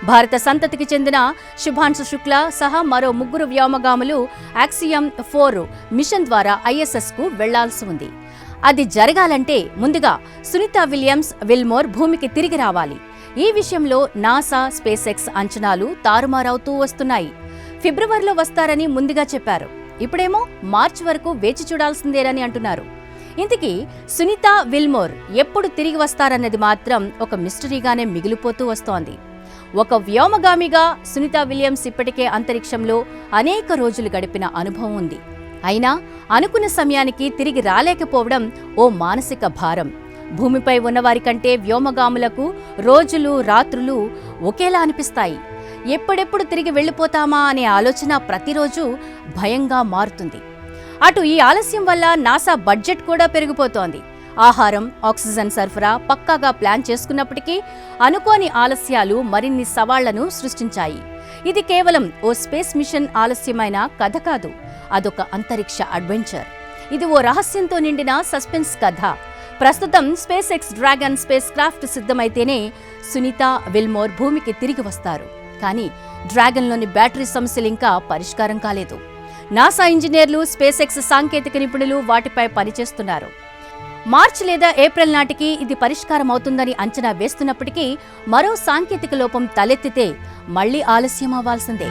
భారత సంతతికి చెందిన శుభాంశు శుక్లా సహా మరో 3 వ్యోమగాములు యాక్సియం 4 మిషన్ ద్వారా ISSకు వెళ్లాల్సి ఉంది. అది జరగాలంటే ముందుగా సునీతా విల్మోర్ భూమికి తిరిగి రావాలి. ఈ విషయంలో నాసా, స్పేస్ ఎక్స్ అంచనాలు తారుమారవుతూ వస్తున్నాయి. ఫిబ్రవరిలో వస్తారని ముందుగా చెప్పారు. ఇప్పుడేమో మార్చి వరకు వేచి చూడాల్సిందేనని అంటున్నారు. ఇంతకీ సునీతా విల్మోర్ ఎప్పుడు తిరిగి వస్తారన్నది మాత్రం ఒక మిస్టరీగానే మిగిలిపోతూ వస్తోంది. ఒక వ్యోమగామిగా సునీతా విలియమ్స్ ఇప్పటికే అంతరిక్షంలో అనేక రోజులు గడిపిన అనుభవం ఉంది. అయినా అనుకున్న సమయానికి తిరిగి రాలేకపోవడం ఓ మానసిక భారం. భూమిపై ఉన్నవారి కంటే వ్యోమగాములకు రోజులు, రాత్రులు ఒకేలా అనిపిస్తాయి. ఎప్పుడెప్పుడు తిరిగి వెళ్లిపోతామా అనే ఆలోచన ప్రతిరోజు భయంగా మారుతుంది. అటు ఈ ఆలస్యం వల్ల నాసా బడ్జెట్ కూడా పెరిగిపోతోంది. ఆహారం, ఆక్సిజన్ సరఫరా పక్కాగా ప్లాన్ చేసుకున్నప్పటికీ అనుకోని ఆలస్యాలు మరిన్ని సవాళ్లను సృష్టించాయి. ఇది కేవలం ఓ స్పేస్ మిషన్ ఆలస్యమైన కథ కాదు, అదొక అంతరిక్ష అడ్వెంచర్. ఇది ఓ రహస్యంతో నిండిన సస్పెన్స్ కథ. ప్రస్తుతం SpaceX Dragon spacecraft సిద్ధమైతేనే సునీతా విల్మోర్ భూమికి తిరిగి వస్తారు. కానీ డ్రాగన్లోని బ్యాటరీ సమస్యలు ఇంకా పరిష్కారం కాలేదు. నాసా ఇంజనీర్లు, స్పేస్ ఎక్స్ సాంకేతిక నిపుణులు వాటిపై పనిచేస్తున్నారు. మార్చి లేదా ఏప్రిల్ నాటికి ఇది పరిష్కారం అవుతుందని అంచనా వేస్తున్నప్పటికీ మరో సాంకేతిక లోపం తలెత్తితే మళ్లీ ఆలస్యం అవ్వాల్సిందే.